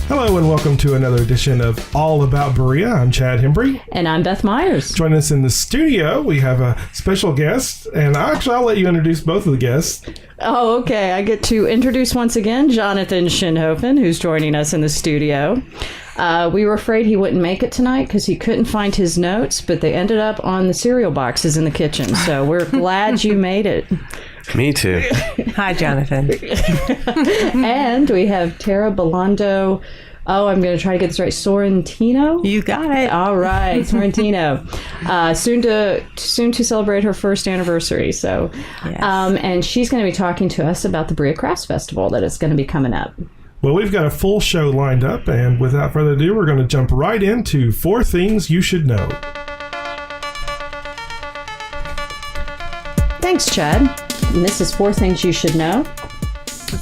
Hello and welcome to another edition of All About Berea. I'm Chad Hembry. And I'm Beth Myers. Joining us in the studio, we have a special guest, and I'll let you introduce both of the guests. Oh, okay. I get to introduce once again Jonathan Shinhofen, who's joining us in the studio. We were afraid he wouldn't make it tonight because he couldn't find his notes, but they ended up on the cereal boxes in the kitchen. So we're glad you made it. Me too. Hi, Jonathan. And we have Tara Belando. Oh, I'm going to try to get this right. Sorrentino? You got it. All right, Sorrentino. Soon to celebrate her first anniversary. So, Yes. And she's going to be talking to us about the Berea Crafts Festival that is going to be coming up. Well, we've got a full show lined up, and without further ado, we're going to jump right into 4 things you should know. Thanks, Chad. And this is 4 things you should know.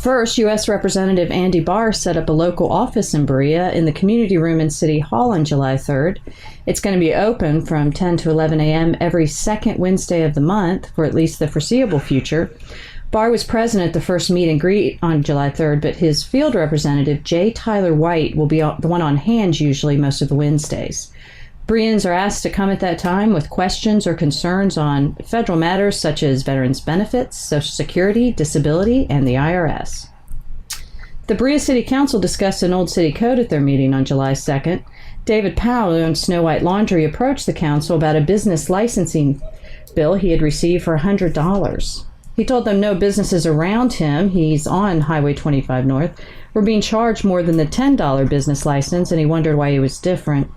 First, U.S. Representative Andy Barr set up a local office in Berea in the community room in City Hall on July 3rd. It's going to be open from 10 to 11 a.m. every second Wednesday of the month for at least the foreseeable future. Barr was present at the first meet and greet on July 3rd, but his field representative, J. Tyler White, will be the one on hand usually most of the Wednesdays. Bereans are asked to come at that time with questions or concerns on federal matters such as veterans' benefits, Social Security, disability, and the IRS. The Berea City Council discussed an old city code at their meeting on July 2nd. David Powell, who owns Snow White Laundry, approached the council about a business licensing bill he had received for $100. He told them no businesses around him, he's on Highway 25 North, were being charged more than the $10 business license, and he wondered why he was different.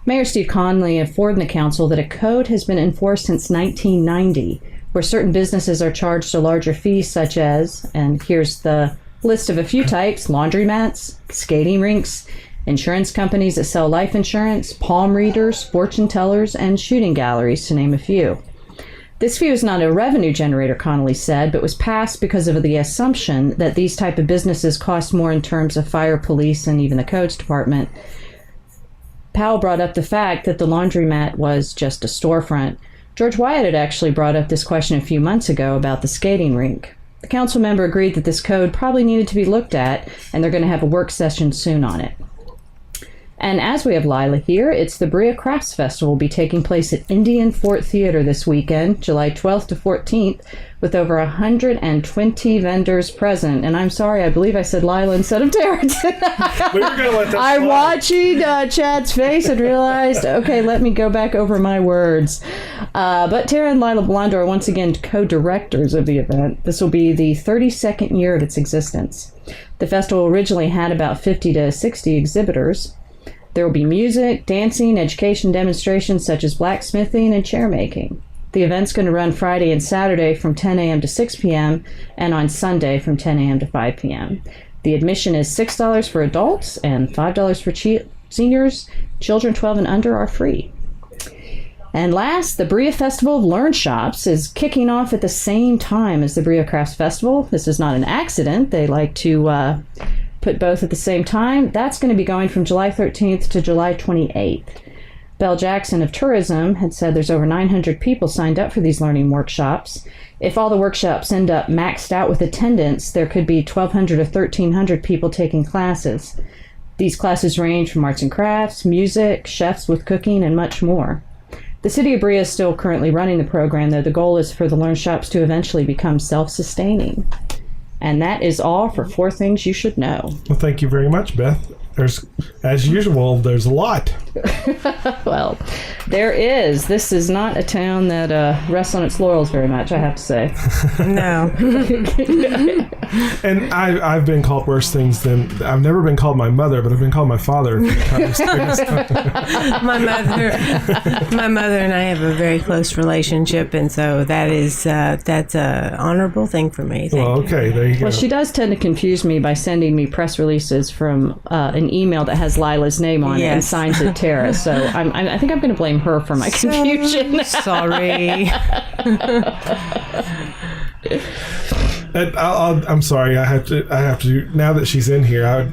Mayor Steve Conley informed the council that a code has been enforced since 1990, where certain businesses are charged a larger fee such as, and here's the list of a few types, laundromats, skating rinks, insurance companies that sell life insurance, palm readers, fortune tellers, and shooting galleries, to name a few. This fee was not a revenue generator, Connolly said, but was passed because of the assumption that these type of businesses cost more in terms of fire, police, and even the codes department. Powell brought up the fact that the laundromat was just a storefront. George Wyatt had actually brought up this question a few months ago about the skating rink. The council member agreed that this code probably needed to be looked at, and they're going to have a work session soon on it. And as we have Lila here, it's the Berea Crafts Festival will be taking place at Indian Fort Theater this weekend, July 12th to 14th, with over 120 vendors present. And I'm sorry, I believe I said Lila instead of Tara. We were going to let that I'm slide. watching Chad's face and realized, okay, let me go back over my words. But Tara and Lila Blondo are once again co-directors of the event. This will be the 32nd year of its existence. The festival originally had about 50 to 60 exhibitors. There will be music, dancing, education demonstrations such as blacksmithing and chair making. The event's going to run Friday and Saturday from 10 a.m. to 6 p.m. and on Sunday from 10 a.m. to 5 p.m. The admission is $6 for adults and $5 for seniors. Children 12 and under are free. And last, the Berea Festival of Learn Shops is kicking off at the same time as the Berea Crafts Festival. This is not an accident. They like to put both at the same time. That's going to be going from July 13th to July 28th. Belle Jackson of Tourism had said there's over 900 people signed up for these learning workshops. If all the workshops end up maxed out with attendance, there could be 1,200 or 1,300 people taking classes. These classes range from arts and crafts, music, chefs with cooking, and much more. The city of Berea is still currently running the program, though the goal is for the learn shops to eventually become self-sustaining. And that is all for 4 things you should know. Well, thank you very much, Beth. As usual, there's a lot. Well, there is. This is not a town that rests on its laurels very much, I have to say. No. And I've been called worse things than... I've never been called my mother, but I've been called my father. My mother and I have a very close relationship, and so that's a honorable thing for me. Well, okay, there you go. Well, she does tend to confuse me by sending me press releases from an email that has Lila's name on it and signs it Tara. So I think I'm going to blame her for my confusion. Sorry. I'm sorry. I have to. Now that she's in here,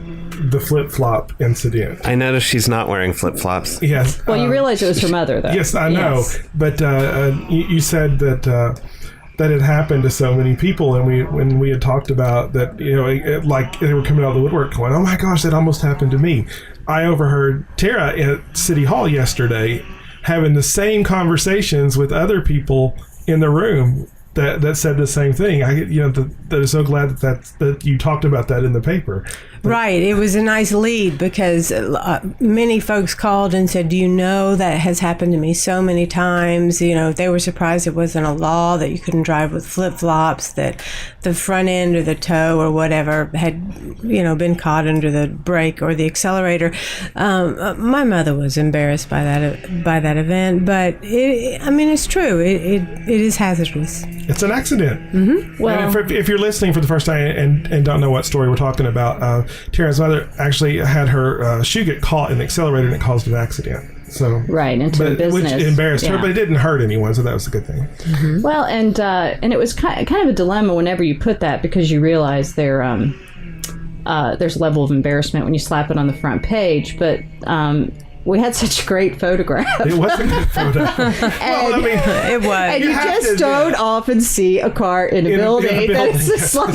the flip-flop incident. I noticed she's not wearing flip-flops. Yes. Well, you realize it was her mother, though. Yes, I know. Yes. But you said that that had happened to so many people, and when we had talked about that, like they were coming out of the woodwork going, oh my gosh, that almost happened to me. I overheard Tara at City Hall yesterday having the same conversations with other people in the room that said the same thing. That I'm so glad that you talked about that in the paper. Right. It was a nice lead because many folks called and said, do you know that has happened to me so many times? They were surprised it wasn't a law that you couldn't drive with flip-flops, that the front end or the toe or whatever had, been caught under the brake or the accelerator. My mother was embarrassed by that event, but it's true. It is hazardous. It's an accident. Mm-hmm. Well, and if you're listening for the first time and don't know what story we're talking about, Tara's mother actually had her shoe get caught in the accelerator and it caused an accident. So into a business, which embarrassed her, but it didn't hurt anyone, so that was a good thing. Mm-hmm. Well, and it was kind of a dilemma whenever you put that, because you realize there's a level of embarrassment when you slap it on the front page, but. We had such a great photograph. It was a good photo. It was. And you just don't often see a car in a building. That's just and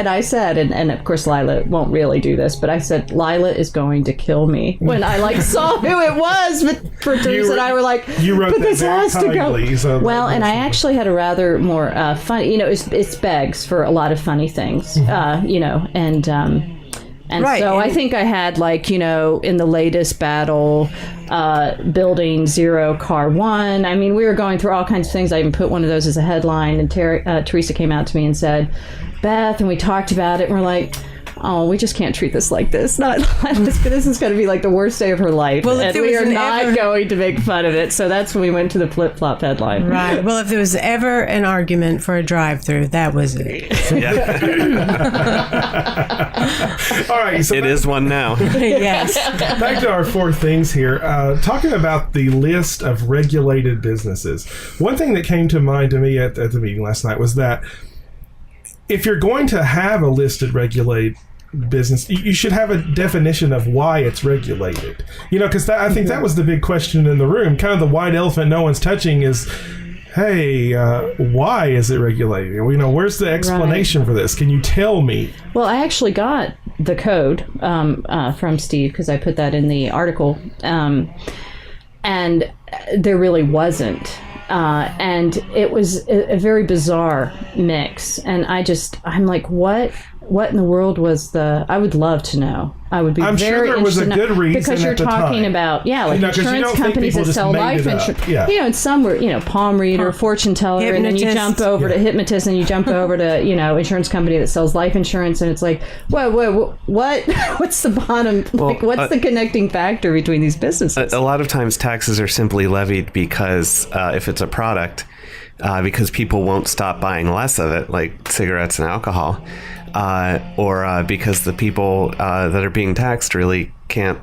I said, and of course Lila won't really do this, but I said, Lila is going to kill me when I saw who it was. But for Teresa and I were like, you wrote but that this has to go. So well, and I actually had a rather more funny, it's begs for a lot of funny things, And right. So I think I had in the latest battle, building 0 car 1. I mean, we were going through all kinds of things. I even put one of those as a headline, and Teresa came out to me and said, Beth, and we talked about it, and we're like, oh, we just can't treat this like this. This is going to be like the worst day of her life. Well, and we are not going to make fun of it. So that's when we went to the flip-flop headline. Right. Well, if there was ever an argument for a drive-through, that was it. All right. So it is one now. Yes. Back to our 4 things here. Talking about the list of regulated businesses. One thing that came to mind to me at the meeting last night was that if you're going to have a listed regulated business, you should have a definition of why it's regulated. Because I think that was the big question in the room. Kind of the white elephant no one's touching is, hey, why is it regulated? Where's the explanation for this? Can you tell me? Well, I actually got the code from Steve, because I put that in the article, and there really wasn't. And it was a very bizarre mix. And I'm like, what in the world was I would love to know. I would be I'm very sure there was a good reason because you're at the talking time. About insurance companies that sell life insurance. Yeah. And some were palm reader, fortune teller, hypnotist. And then you jump over to hypnotist, and you jump over to insurance company that sells life insurance, and it's like, what? What's the bottom? What's the connecting factor between these businesses? A lot of times taxes are simply levied because if it's a product, because people won't stop buying less of it, like cigarettes and alcohol. Or because the people that are being taxed really can't,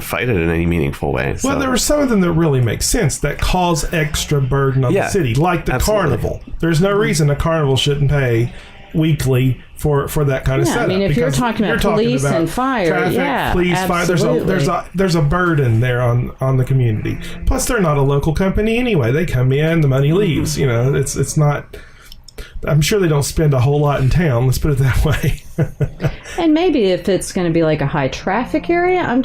fight it in any meaningful way. Well, there are some of them that really make sense that cause extra burden on the city, like the carnival. There's no reason a carnival shouldn't pay weekly for that kind of setup. I mean, if you're talking about police and fire, traffic, police, absolutely. fire, there's a burden there on the community. Plus, they're not a local company anyway. They come in, the money leaves. It's not. I'm sure they don't spend a whole lot in town. Let's put it that way. And maybe if it's going to be like a high traffic area, I'll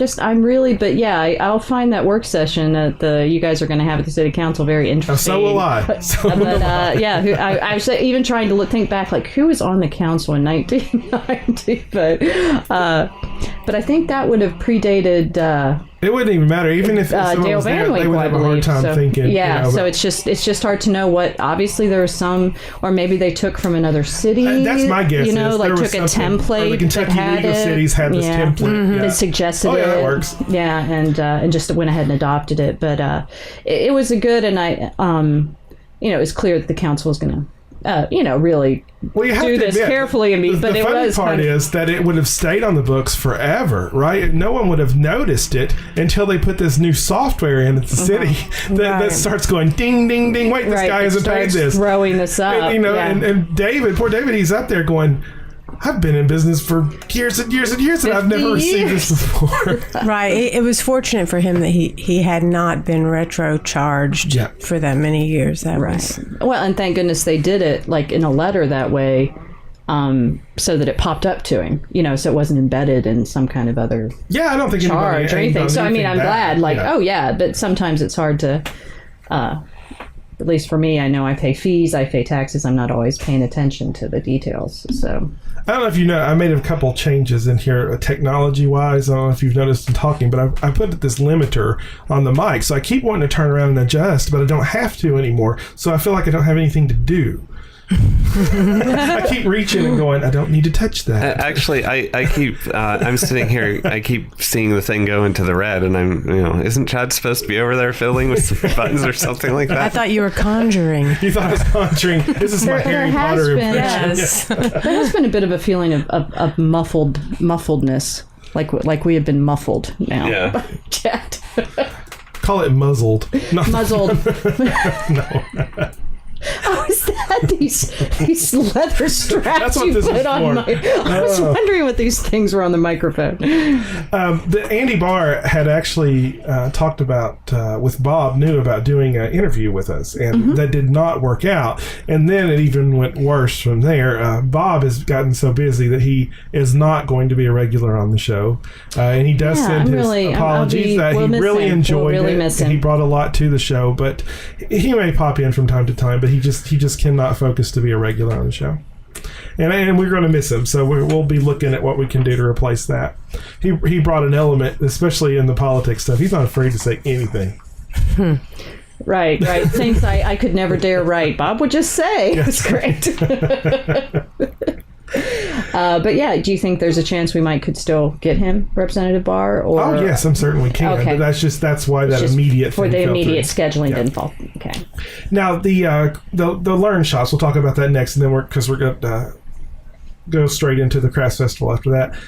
find that work session that you guys are going to have at the city council very interesting. So will I. I was even trying to think back, like who was on the council in 1990, but I think that would have predated. It wouldn't even matter, even if someone was there, they would have a hard time thinking. Yeah, so it's just hard to know what. Obviously, there are some, or maybe they took from another city. That's my guess. Took a template. The Kentucky legal cities had this template. Mm-hmm. It suggested it. That works. Yeah, and just went ahead and adopted it. But it was a good, and it was clear that the council was going to. Really do this carefully. But the funny part is that it would have stayed on the books forever, right? No one would have noticed it until they put this new software in at the city that starts going ding, ding, ding. Wait, this guy hasn't paid this. Throwing this up. And David, poor David, he's up there going, I've been in business for years and years and years, and I've never received this before. Right. It was fortunate for him that he had not been retro charged for that many years. That was well, and thank goodness they did it like in a letter that way, so that it popped up to him. So it wasn't embedded in some kind of other I don't think charge or anything. So I mean, I'm glad. But sometimes it's hard to. At least for me, I know I pay fees, I pay taxes. I'm not always paying attention to the details. So I don't know if you know, I made a couple changes in here technology-wise. I don't know if you've noticed in talking, but I put this limiter on the mic. So I keep wanting to turn around and adjust, but I don't have to anymore. So I feel like I don't have anything to do. I keep reaching and going, I don't need to touch that. Actually, I keep, I'm sitting here, I keep seeing the thing go into the red, and I'm, isn't Chad supposed to be over there fiddling with some buttons or something like that? I thought you were conjuring. You thought I was conjuring. This is my Harry Potter impression. Yes. There has been a bit of a feeling of muffledness, like we have been muffled now. Yeah. Chad. Call it muzzled. Muzzled. No. Oh, is that these leather straps you put on my... I was wondering what these things were on the microphone. The Andy Barr had actually talked about, with Bob, knew about doing an interview with us, and that did not work out. And then it even went worse from there. Bob has gotten so busy that he is not going to be a regular on the show. And he does send his apologies that he really enjoyed it. And he brought a lot to the show, but he may pop in from time to time, but he just cannot focus to be a regular on the show, and we're going to miss him. So we'll be looking at what we can do to replace that. He brought an element, especially in the politics stuff. He's not afraid to say anything. Right. Things I could never dare write. Bob would just say. Yes. It's great. But do you think there's a chance we could still get him, Representative Barr? Or... Oh yes, I'm certain we can. Okay. But that's why that immediate for thing the fell immediate through. scheduling didn't fall. Okay. Now the learn shops. We'll talk about that next, and then we're going to go straight into the Crafts Festival after that.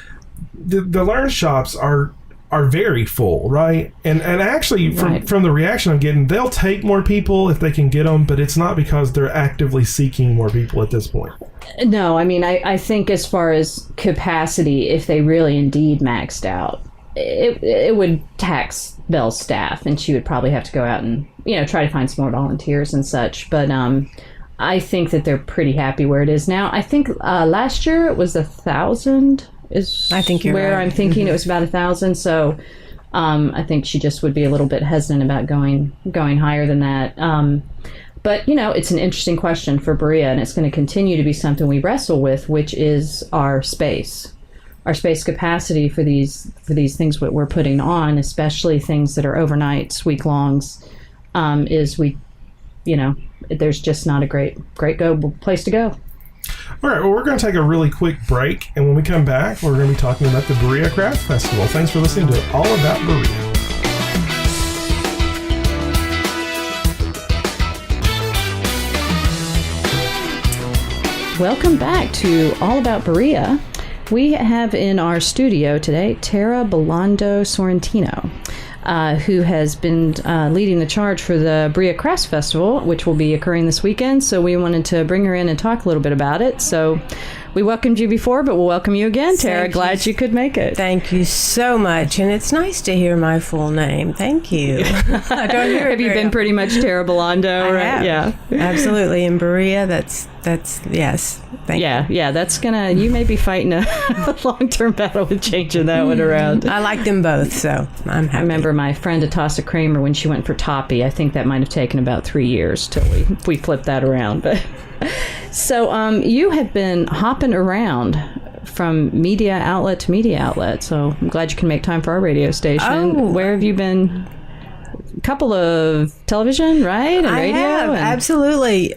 The learn shops are very full, right? And actually, from the reaction I'm getting, they'll take more people if they can get them, but it's not because they're actively seeking more people at this point. No, I mean, I think as far as capacity, if they really indeed maxed out, it would tax Belle's staff, and she would probably have to go out and, try to find some more volunteers and such. But I think that they're pretty happy where it is now. I think last year it was 1,000 I think you're where right. I'm thinking it was about 1,000. So I think she just would be a little bit hesitant about going higher than that. But, it's an interesting question for Berea, and it's going to continue to be something we wrestle with, which is our space capacity for these things that we're putting on, especially things that are overnights, week-longs, there's just not a great place to go. All right, well, we're going to take a really quick break, and when we come back, we're going to be talking about the Berea Craft Festival. Thanks for listening to All About Berea. Welcome back to All About Berea. We have in our studio today Tara Belando Sorrentino, who has been leading the charge for the Berea Crafts Festival, which will be occurring this weekend. So we wanted to bring her in and talk a little bit about it. So we welcomed you before, but we'll welcome you again, Tara. Glad you could make it. Thank you so much. And it's nice to hear my full name. Thank you. I don't hear it. Have you been pretty much Tara Belando, right? Have. Yeah. Absolutely. In Berea, that's yes. Thank you. Yeah, that's you may be fighting a long-term battle with changing that one around. I like them both, so I'm happy. I remember my friend Atasa Kramer, when she went for Toppy, I think that might have taken about 3 years till we flipped that around. But so you have been hopping around from media outlet to media outlet, so I'm glad you can make time for our radio station. Oh. Where have you been? A couple of television, right? And radio? Absolutely.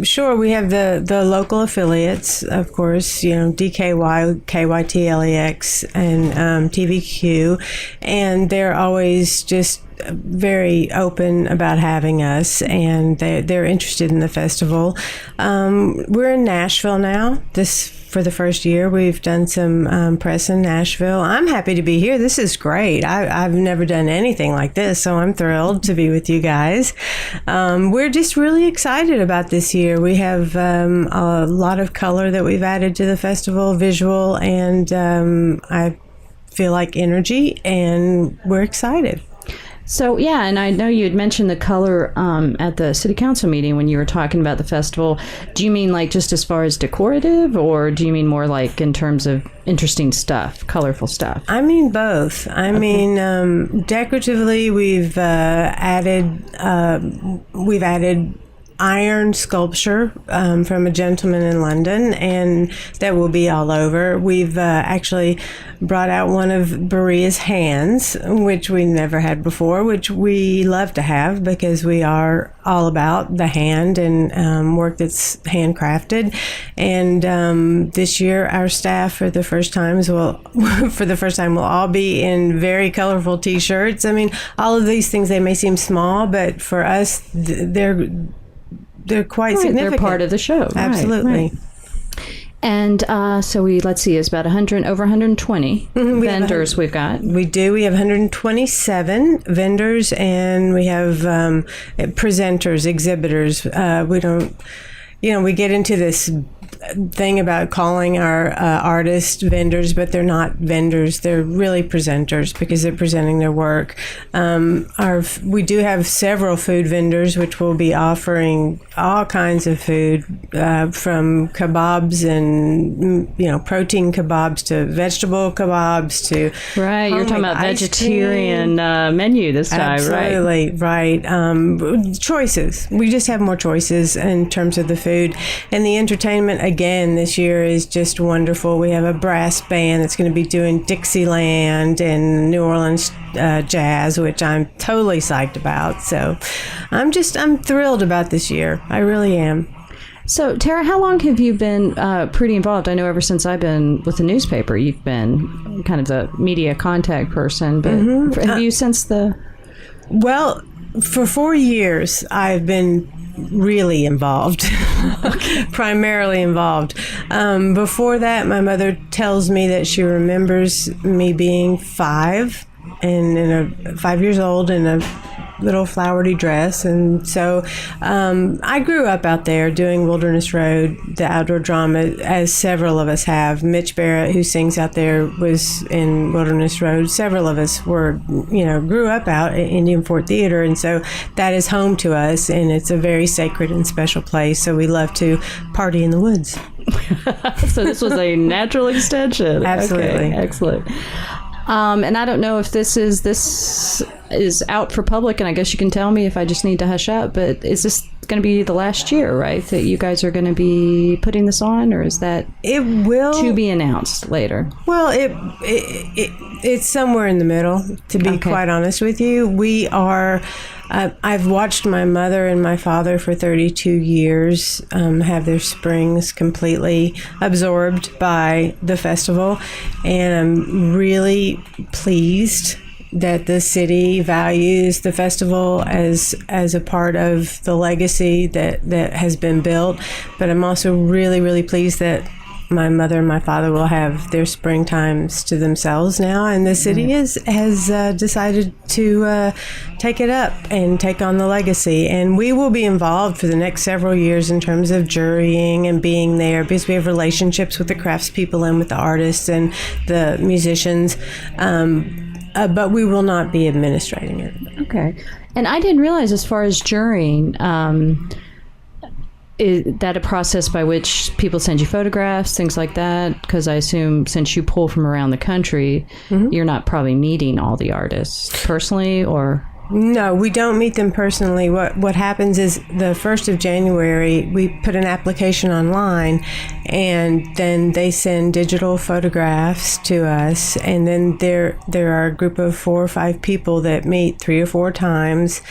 Sure, we have the local affiliates, of course, DKY, KYTLEX, and TVQ, and they're always just very open about having us, and they're interested in the festival. We're in Nashville now. This for the first year. We've done some press in Nashville. I'm happy to be here. This is great. I've never done anything like this, so I'm thrilled to be with you guys. We're just really excited about this year. We have a lot of color that we've added to the festival, visual, and I feel like energy, and we're excited. So, yeah, and I know you had mentioned the color at the city council meeting when you were talking about the festival. Do you mean like just as far as decorative, or do you mean more like in terms of interesting stuff, colorful stuff? I mean both. I mean, decoratively, we've added iron sculpture from a gentleman in London, and that will be all over. We've actually brought out one of Berea's hands, which we never had before, which we love to have because we are all about the hand and work that's handcrafted. And this year, our staff for the first time will all be in very colorful T-shirts. I mean, all of these things, they may seem small, but for us, they're quite significant. They're part of the show. Absolutely. Right. And so let's see, it's about over 120 vendors we've got. We do. We have 127 vendors, and we have presenters, exhibitors. We get into this thing about calling our artists vendors, but they're not vendors. They're really presenters because they're presenting their work. We do have several food vendors, which will be offering all kinds of food, from kebabs and protein kebabs to vegetable kebabs to right. You're talking about vegetarian menu this time, absolutely, right? Choices. We just have more choices in terms of the food, and the entertainment. Again, this year is just wonderful. We have a brass band that's going to be doing Dixieland and New Orleans jazz, which I'm totally psyched about. So I'm thrilled about this year. I really am. So, Tara, how long have you been pretty involved? I know ever since I've been with the newspaper, you've been kind of the media contact person. But have you since the... Well, for 4 years, I've been really involved, primarily involved. Before that, my mother tells me that she remembers me being 5 years old in a little flowery dress. And so I grew up out there doing Wilderness Road, the outdoor drama, as several of us have. Mitch Barrett, who sings out there, was in Wilderness Road. Several of us grew up out at Indian Fort Theater. And so that is home to us, and it's a very sacred and special place. So we love to party in the woods. So this was a natural extension. Absolutely. Okay, excellent. And I don't know if this is out for public, and I guess you can tell me if I just need to hush up, but is this going to be the last year, right, that you guys are going to be putting this on, or is that to be announced later? Well, it's somewhere in the middle, to be quite honest with you. We are... I've watched my mother and my father for 32 years have their springs completely absorbed by the festival, and I'm really pleased that the city values the festival as a part of the legacy that has been built. But I'm also really, really pleased that my mother and my father will have their spring times to themselves now, and the city has decided to take it up and take on the legacy. And we will be involved for the next several years in terms of jurying and being there, because we have relationships with the craftspeople and with the artists and the musicians. But we will not be administrating it. Okay. And I didn't realize, as far as jurying, is that a process by which people send you photographs, things like that? Because I assume since you pull from around the country, you're not probably meeting all the artists personally, or... No, we don't meet them personally. What happens is the 1st of January, we put an application online, and then they send digital photographs to us. And then there are a group of 4 or 5 people that meet 3 or 4 times,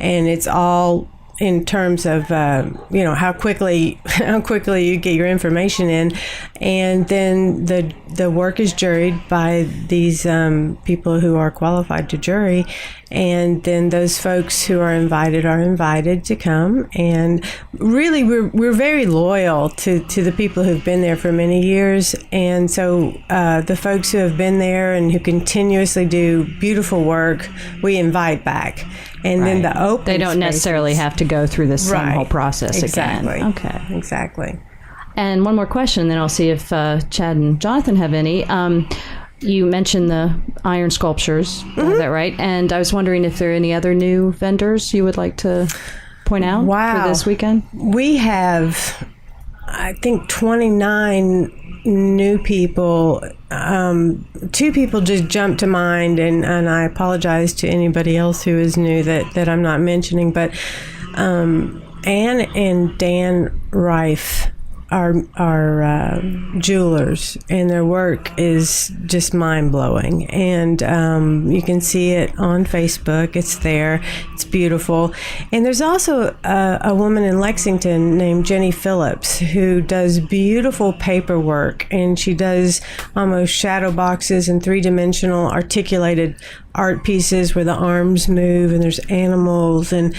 and it's all in terms of how quickly you get your information in, and then the work is juried by these people who are qualified to jury, and then those folks who are invited to come. And really, we're very loyal to the people who've been there for many years, and so the folks who have been there and who continuously do beautiful work, we invite back. And then the open they don't necessarily have to go through the same whole process again. Okay. Exactly. And one more question, then I'll see if Chad and Jonathan have any. You mentioned the iron sculptures, is that right? And I was wondering if there are any other new vendors you would like to point out for this weekend? We have, I think, 29 new people. Two people just jumped to mind, and I apologize to anybody else who is new that I'm not mentioning, but Anne and Dan Reif are jewelers, and their work is just mind-blowing, and you can see it on Facebook. It's there. It's beautiful. And there's also a woman in Lexington named Jenny Phillips who does beautiful paperwork, and she does almost shadow boxes and three-dimensional articulated art pieces where the arms move and there's animals, and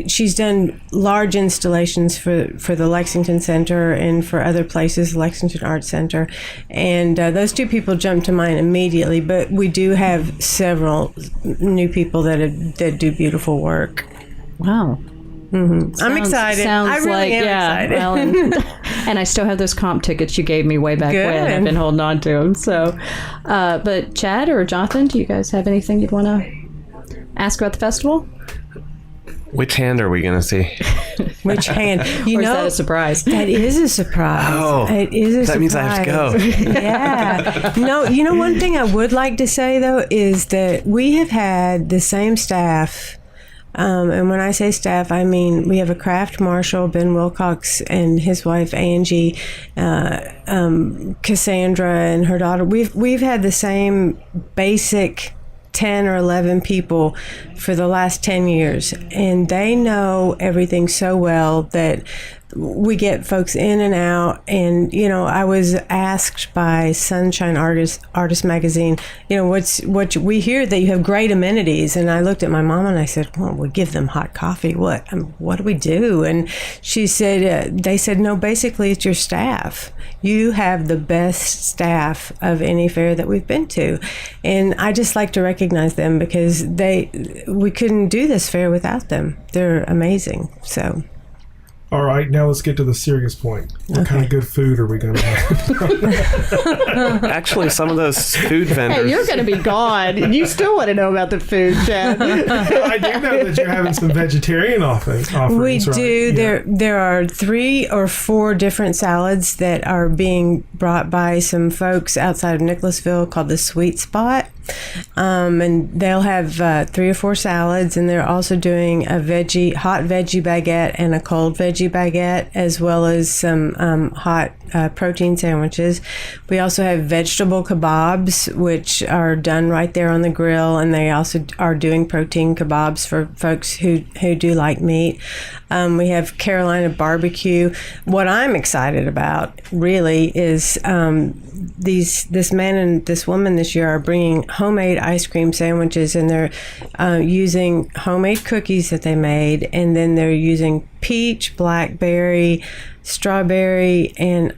she's done large installations for the Lexington Center and for other places, Lexington Art Center, and those two people jumped to mind immediately. But we do have several new people that do beautiful work. Wow. Mm-hmm. I'm excited. I really am excited. Well, and I still have those comp tickets you gave me way back when. I've been holding on to them. So, but Chad or Jonathan, do you guys have anything you'd want to ask about the festival? Which hand are we going to see? Which hand? Or is that a surprise? That is a surprise. Oh, it is a surprise. That means I have to go. Yeah. No, one thing I would like to say, though, is that we have had the same staff. And when I say staff, I mean we have a craft marshal, Ben Wilcox, and his wife Angie, Cassandra, and her daughter. We've had the same basic 10 or 11 people for the last 10 years, and they know everything so well that we get folks in and out. And I was asked by Sunshine Artist Magazine, what we hear that you have great amenities, and I looked at my mom and I said, well, we give them hot coffee. What do we do? And she said, they said, no, basically it's your staff. You have the best staff of any fair that we've been to, and I just like to recognize them because we couldn't do this fair without them. They're amazing. So. All right, now let's get to the serious point. What kind of good food are we going to have? Actually, some of those food vendors... Hey, you're going to be gone. You still want to know about the food, Chad. I do know that you're having some vegetarian offerings. We do. Right? There are 3 or 4 different salads that are being brought by some folks outside of Nicholasville called the Sweet Spot. And they'll have 3 or 4 salads, and they're also doing a hot veggie baguette and a cold veggie baguette, as well as some hot protein sandwiches. We also have vegetable kebabs, which are done right there on the grill, and they also are doing protein kebabs for folks who do like meat. We have Carolina barbecue. What I'm excited about really is this man and this woman this year are bringing homemade ice cream sandwiches, and they're using homemade cookies that they made, and then they're using peach, blackberry, strawberry, and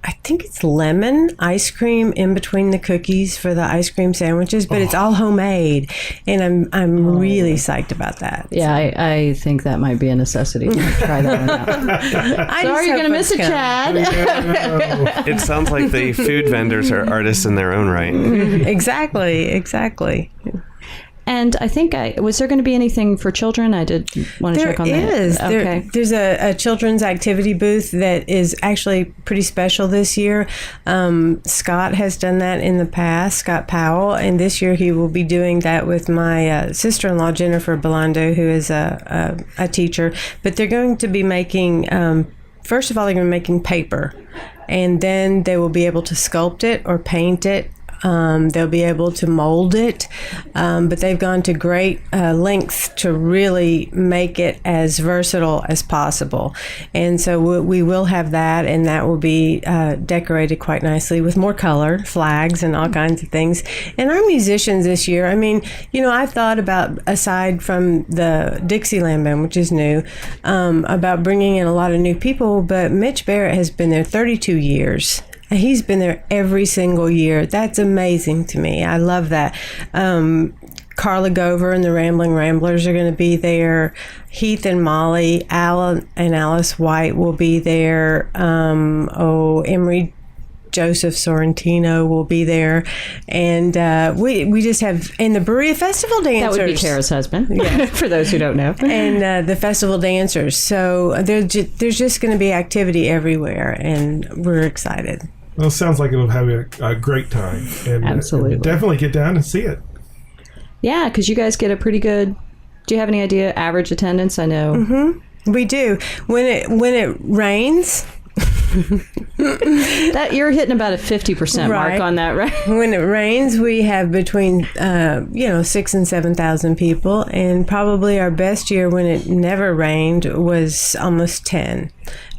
I think it's lemon ice cream in between the cookies for the ice cream sandwiches, but it's all homemade, and I'm really psyched about that. Yeah, I think that might be a necessity to try that one out. Sorry, you're going to miss it, Chad. It sounds like the food vendors are artists in their own right. Exactly. And I think was there going to be anything for children? I did want to check on that. There is. Okay. There's a children's activity booth that is actually pretty special this year. Scott has done that in the past, Scott Powell, and this year he will be doing that with my sister-in-law, Jennifer Belando, who is a teacher. But they're going to be making, first of all, they're going to be making paper, and then they will be able to sculpt it or paint it They'll be able to mold it, but they've gone to great lengths to really make it as versatile as possible. And so we will have that, and that will be decorated quite nicely with more color, flags, and all kinds of things. And our musicians this year, I mean, I've thought about, aside from the Dixieland Band, which is new, about bringing in a lot of new people, but Mitch Barrett has been there 32 years. He's been there every single year. That's amazing to me. I love that. Carla Gover and the Rambling Ramblers are going to be there. Heath and Molly, Alan and Alice White will be there. Emery Joseph Sorrentino will be there. And we just have, and the Berea Festival dancers. That would be Tara's husband, for those who don't know. And the festival dancers. So there's just going to be activity everywhere, and we're excited. Well, it sounds like it'll have a great time. And, Absolutely. Definitely get down and see it. Yeah, because you guys get a pretty good, do you have any idea, average attendance? I know. Mm-hmm. We do. When it rains... that you're hitting about a 50% mark on that, right? When it rains, we have between 6,000 and 7,000 people, and probably our best year when it never rained was almost 10.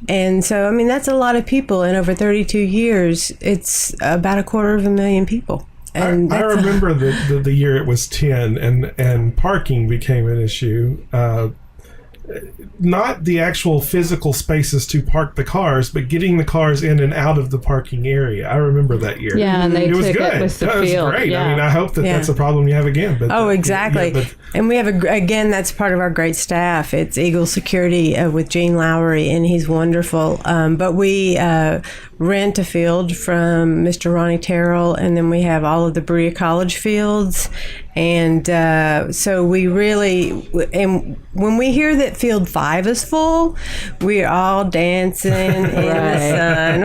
And so, I mean, that's a lot of people, and over 32 years, it's about 250,000 people. And I remember the year it was 10, and parking became an issue. Not the actual physical spaces to park the cars, but getting the cars in and out of the parking area. I remember that year. Yeah, and they it was took good. it with the That was field. great. Yeah. I mean, I hope that's a problem you have again. But exactly. And we have, again, that's part of our great staff. It's Eagle Security with Gene Lowry, and he's wonderful. But we rent a field from Mr. Ronnie Terrell, and then we have all of the Berea College fields. And so we really, and when we hear that Field 5 is full, we're all dancing in the sun.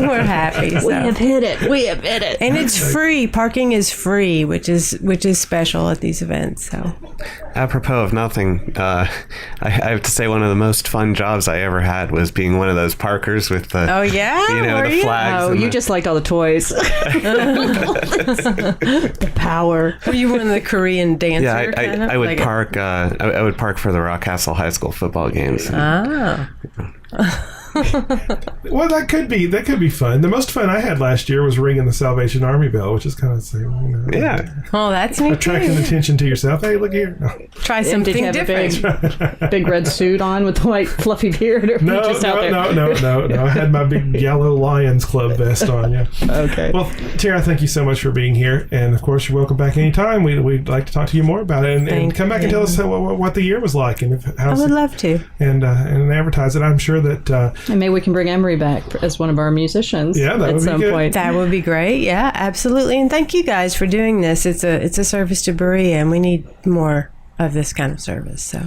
We're happy. So. We have hit it. And it's free. Parking is free, which is special at these events. So, apropos of nothing, I have to say one of the most fun jobs I ever had was being one of those parkers with the the flags. Oh, you just liked all the toys. The power. Were you one of the Korean dancer? Yeah, I would park. I would park for the Rockcastle High School football games. Ah. Well, that could be fun. The most fun I had last year was ringing the Salvation Army bell, which is kind of Oh, that's neat. Attracting attention to yourself. Hey, look here. Try something different. Big red suit on with the white fluffy beard. Or No. I had my big yellow Lions Club vest on. Yeah. Okay. Well, Tara, thank you so much for being here, and of course, you're welcome back anytime. We'd like to talk to you more about it, and come back and tell us what the year was like, and I would love to, and advertise it. I'm sure that. And maybe we can bring Emery back as one of our musicians. Yeah, that at would some be good. point. That would be great. Yeah, absolutely. And thank you guys for doing this. It's a service to Berea, and we need more of this kind of service. So,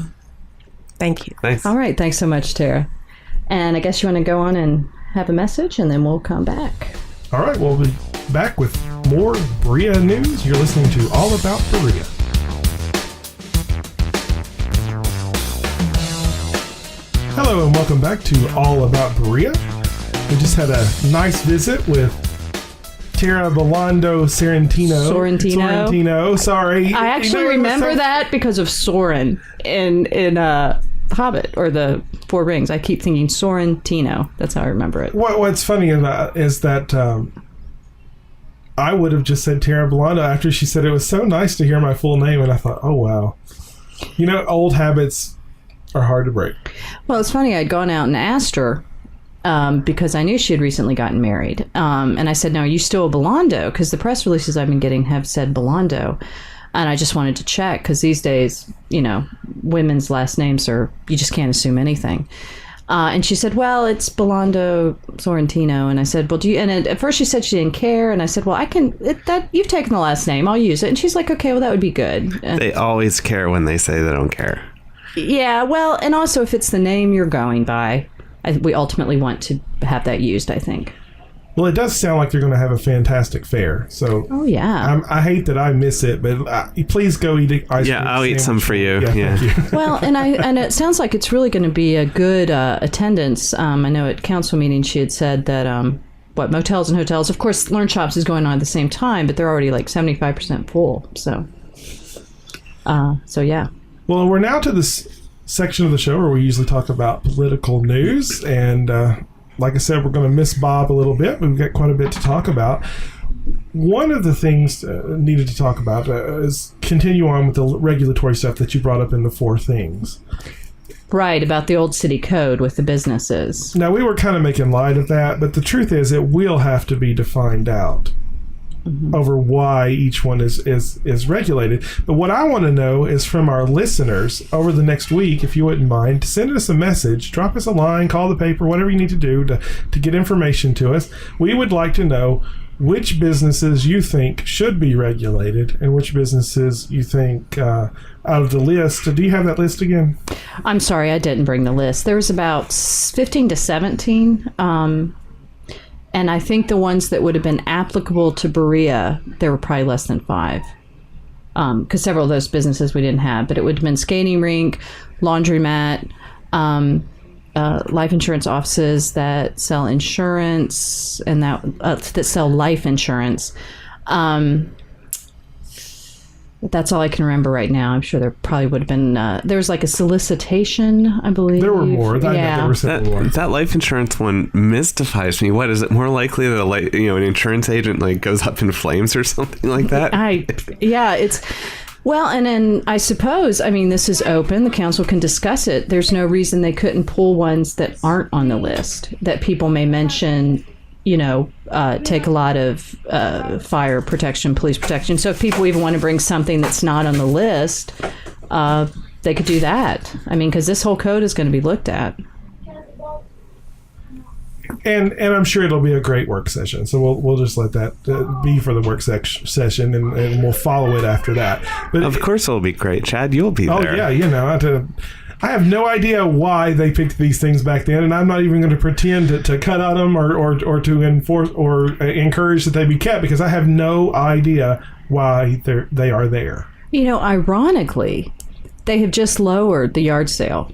thank you. Thanks. All right. Thanks so much, Tara. And I guess you want to go on and have a message, and then we'll come back. All right. We'll be back with more Berea news. You're listening to All About Berea. Hello and welcome back to All About Berea. We just had a nice visit with Tara Belando Sorrentino. Sorry. I actually remember that because of Soren in Hobbit or the Four Rings. I keep thinking Sorrentino. That's how I remember it. What's funny about is that I would have just said Tara Belando after she said it was so nice to hear my full name, and I thought, oh wow, old habits are hard to break. Well, it's funny. I'd gone out and asked her because I knew she had recently gotten married. And I said, "No, are you still a Belando?" Because the press releases I've been getting have said Belando. And I just wanted to check because these days, women's last names you just can't assume anything. And she said, "Well, it's Belando Sorrentino." And I said, "Well, do you?" And at first she said she didn't care. And I said, "Well, I can. You've taken the last name. I'll use it." And she's like, "Okay, well, that would be good." They always care when they say they don't care. Yeah, well, and also if it's the name you're going by, we ultimately want to have that used, I think. Well, it does sound like they're going to have a fantastic fair. So, oh yeah, I hate that I miss it, but please go eat ice cream. Yeah, I'll eat some for you. Yeah. Thank you. Well, and it sounds like it's really going to be a good attendance. I know at council meeting she had said that motels and hotels. Of course, Learn Shops is going on at the same time, but they're already like 75% full. So yeah. Well, we're now to this section of the show where we usually talk about political news. And like I said, we're going to miss Bob a little bit. We've got quite a bit to talk about. One of the things needed to talk about is continue on with the regulatory stuff that you brought up in the four things. Right, about the old city code with the businesses. Now, we were kind of making light of that, but the truth is it will have to be defined out over why each one is regulated. But what I want to know is from our listeners over the next week, if you wouldn't mind, send us a message, drop us a line, call the paper, whatever you need to do to get information to us. We would like to know which businesses you think should be regulated and which businesses you think out of the list. Do you have that list again? I'm sorry, I didn't bring the list. There was about 15 to 17. And I think the ones that would have been applicable to Berea, there were probably less than 5. Because several of those businesses we didn't have. But it would have been skating rink, laundromat, life insurance offices that sell insurance and that sell life insurance. That's all I can remember right now. I'm sure there probably would have been. There was like a solicitation, I believe. There were more. There were several more. That life insurance one mystifies me. What is it? More likely that an insurance agent like goes up in flames or something like that? It's. Well, and then I suppose, this is open. The council can discuss it. There's no reason they couldn't pull ones that aren't on the list that people may mention, take a lot of fire protection, police protection. So if people even want to bring something that's not on the list, they could do that. Because this whole code is going to be looked at. And I'm sure it'll be a great work session. So we'll just let that be for the work session, and we'll follow it after that. But of course it'll be great, Chad. You'll be there. Oh yeah, I have no idea why they picked these things back then, and I'm not even going to pretend to cut on them or to enforce or encourage that they be kept, because I have no idea why they are there. Ironically, they have just lowered the yard sale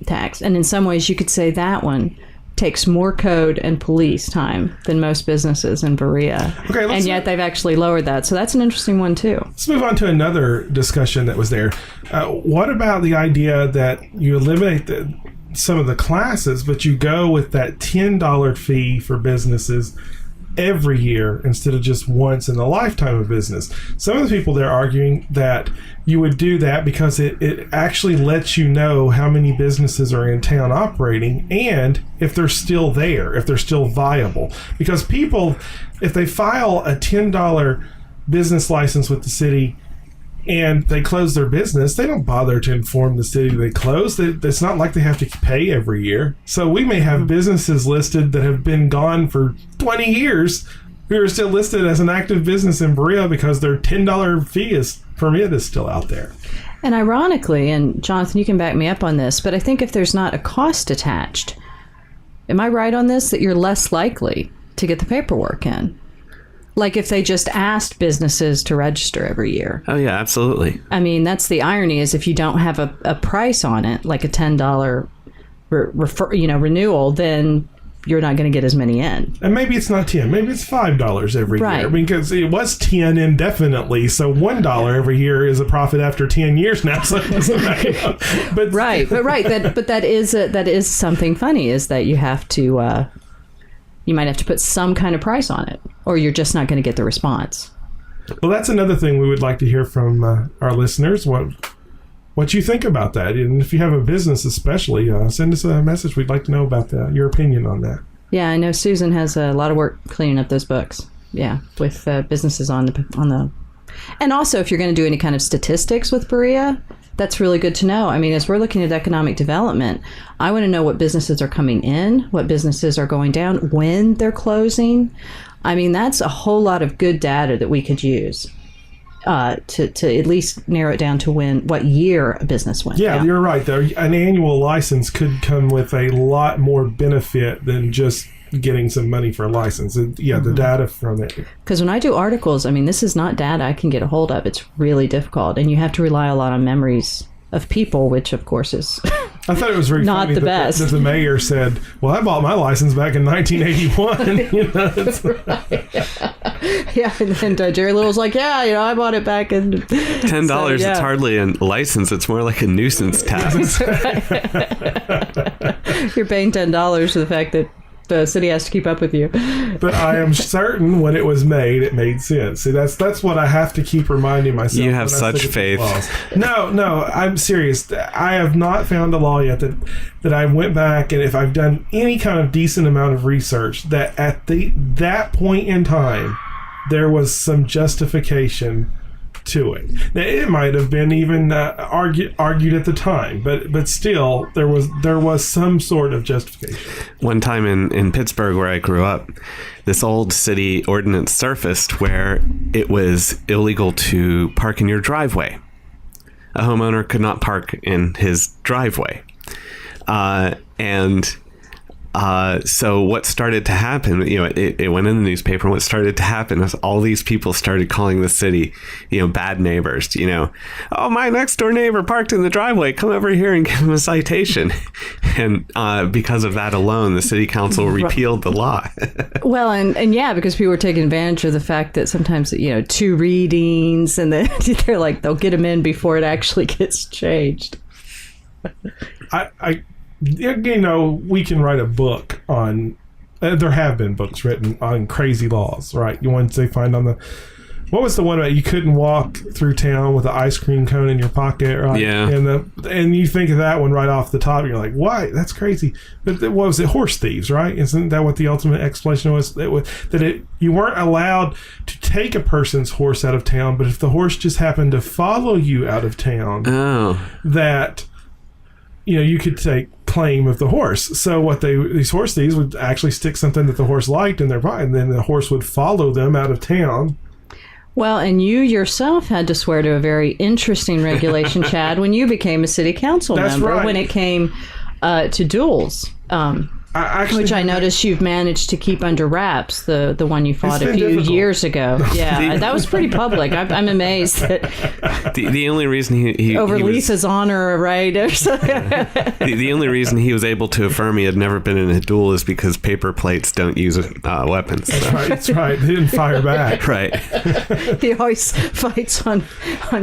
tax, and in some ways you could say that one takes more code and police time than most businesses in Berea. Okay, and yet they've actually lowered that. So that's an interesting one, too. Let's move on to another discussion that was there. What about the idea that you eliminate some of the classes, but you go with that $10 fee for businesses every year instead of just once in the lifetime of business? Some of the people there arguing that you would do that because it actually lets you know how many businesses are in town operating and if they're still there, if they're still viable. Because people, if they file a $10 business license with the city and they close their business, they don't bother to inform the city they closed. It's not like they have to pay every year. So we may have businesses listed that have been gone for 20 years who are still listed as an active business in Berea because their $10 permit is still out there. And ironically, and Jonathan, you can back me up on this, but I think if there's not a cost attached, am I right on this, that you're less likely to get the paperwork in? Like if they just asked businesses to register every year. Oh, yeah, absolutely. That's the irony, is if you don't have a price on it, like a $10 renewal, then you're not going to get as many in. And maybe it's not 10, maybe it's $5 every year, because it was 10 indefinitely. So $1 every year is a profit after 10 years now. So but that is something funny, is that you have to you might have to put some kind of price on it, or you're just not going to get the response. Well, that's another thing we would like to hear from our listeners. What you think about that, and if you have a business especially, send us a message. We'd like to know about your opinion on that. Yeah, I know Susan has a lot of work cleaning up those books. Yeah, with businesses on the, and also if you're going to do any kind of statistics with Berea, that's really good to know. As we're looking at economic development, I want to know what businesses are coming in, what businesses are going down, when they're closing. That's a whole lot of good data that we could use. To at least narrow it down to what year a business went down. You're right. An annual license could come with a lot more benefit than just getting some money for a license. The data from it. Because when I do articles, this is not data I can get a hold of. It's really difficult. And you have to rely a lot on memories of people, which of course is I thought it was very Not funny the best. that the mayor said, well, I bought my license back in 1981. Yeah, and Jerry Little's like, yeah, I bought it back in $10. So, yeah. It's hardly a license. It's more like a nuisance tax. You're paying $10 for the fact that the city has to keep up with you. But I am certain when it was made, it made sense. See, that's what I have to keep reminding myself. You have when I such look at faith. these laws. No, I'm serious. I have not found a law yet that I went back, and if I've done any kind of decent amount of research, that at that point in time, there was some justification to it. Now, it might have been even argued at the time, but still, there was some sort of justification. One time in Pittsburgh, where I grew up, this old city ordinance surfaced where it was illegal to park in your driveway. A homeowner could not park in his driveway. So what started to happen, it went in the newspaper, and what started to happen is all these people started calling the city, bad neighbors, oh, my next door neighbor parked in the driveway, come over here and give him a citation. And because of that alone, the city council repealed the law. Well, and yeah, because people were taking advantage of the fact that sometimes, 2 readings, and then they're like, they'll get them in before it actually gets changed. We can write a book on. There have been books written on crazy laws, right? You ones they find on the. What was the one about you couldn't walk through town with an ice cream cone in your pocket, right? Yeah. And you think of that one right off the top, you're like, why? That's crazy. But what was it? Horse thieves, right? Isn't that what the ultimate explanation was? You weren't allowed to take a person's horse out of town, but if the horse just happened to follow you out of town, that. You could take claim of the horse. So what these horse thieves would actually stick something that the horse liked in their pocket, and then the horse would follow them out of town. Well, and you yourself had to swear to a very interesting regulation, Chad, when you became a city council member, right. When it came to duels. Which I noticed you've managed to keep under wraps, the one you fought a few years ago. Yeah, that was pretty public. I'm amazed that the only reason he over he was, Lisa's honor, right? the only reason he was able to affirm he had never been in a duel is because paper plates don't use weapons. So. That's right. They didn't fire back. Right. He always fights on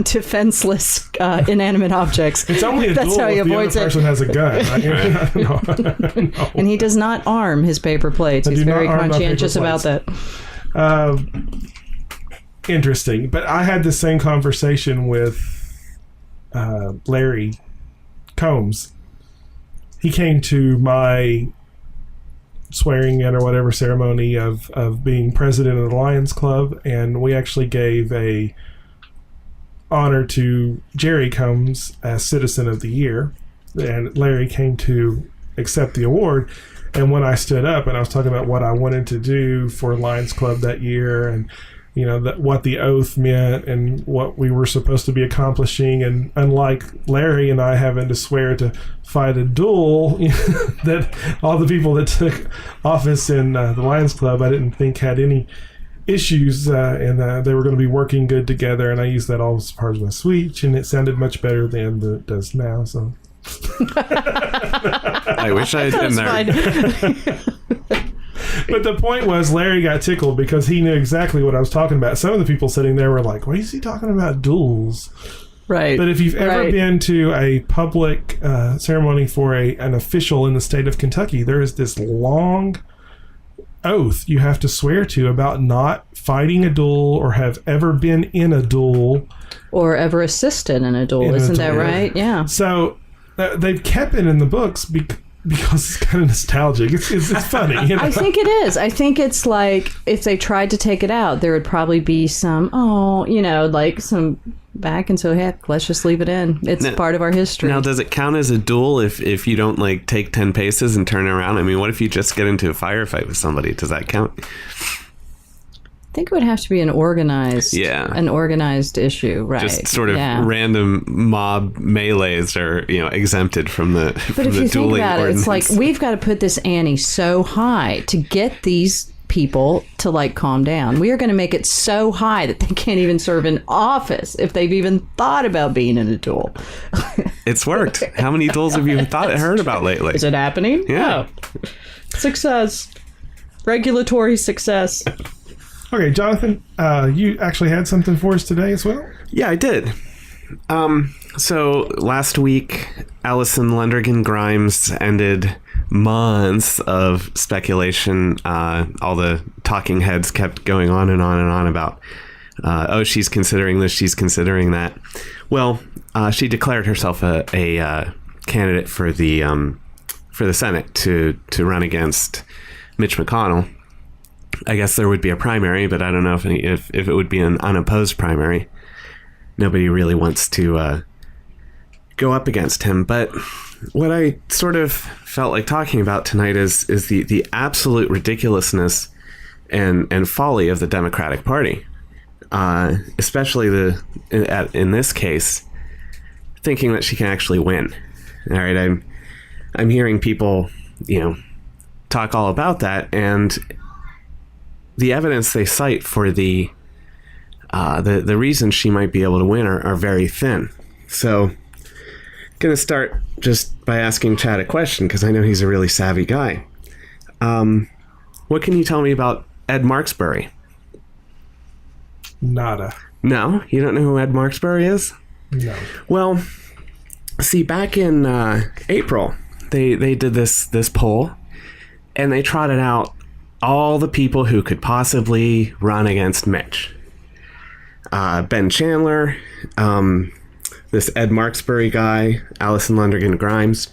defenseless inanimate objects. It's only a duel how he if the other avoids person has a gun. Right? No. And he does not arm his paper plates. He's very conscientious about that. Interesting. But I had the same conversation with Larry Combs. He came to my swearing in or whatever ceremony of being president of the Lions Club, and we actually gave a honor to Jerry Combs as Citizen of the Year, and Larry came to accept the award. And when I stood up and I was talking about what I wanted to do for Lions Club that year, and what the oath meant and what we were supposed to be accomplishing, and unlike Larry and I having to swear to fight a duel, that all the people that took office in the Lions Club I didn't think had any issues, and they were going to be working good together, and I used that all as part of my speech, and it sounded much better than it does now. So I wish I had been there. But the point was, Larry got tickled because he knew exactly what I was talking about. Some of the people sitting there were like, why is he talking about duels? Right. But if you've ever been to a public ceremony for an official in the state of Kentucky, there is this long oath you have to swear to about not fighting a duel or have ever been in a duel. Or ever assisted in a duel. Isn't that right? Yeah. So they've kept it in the books because it's kind of nostalgic. It's funny. I think it is. I think it's like if they tried to take it out, there would probably be some, like some back, and so heck, let's just leave it in. It's part of our history. Now, does it count as a duel if you don't take 10 paces and turn around? I mean, what if you just get into a firefight with somebody? Does that count? I think it would have to be an organized issue, right? Just sort of random mob melees are, exempted from the But if you think about it, it's like ordinance. we've got to put this ante so high to get these people to like calm down. We are going to make it so high that they can't even serve in office if they've even thought about being in a duel. It's worked. How many duels have you heard about lately? Is it happening? Yeah. Oh. Success. Regulatory success. Okay, Jonathan, you actually had something for us today as well? Yeah, I did. So last week, Allison Lundergan Grimes ended months of speculation. All the talking heads kept going on and on and on about, she's considering this, she's considering that. Well, she declared herself a candidate for the Senate to run against Mitch McConnell. I guess there would be a primary, but I don't know if it would be an unopposed primary. Nobody really wants to go up against him. But what I sort of felt like talking about tonight is the absolute ridiculousness and folly of the Democratic Party, especially in this case, thinking that she can actually win. All right, I'm hearing people, talk all about that, and the evidence they cite for the reasons she might be able to win are very thin. So, going to start just by asking Chad a question, because I know he's a really savvy guy. What can you tell me about Ed Marksbury? Nada. No? You don't know who Ed Marksbury is? No. Well, see, back in April, they did this poll, and they trotted out all the people who could possibly run against Mitch. Ben Chandler, this Ed Marksbury guy, Allison Lundergan Grimes.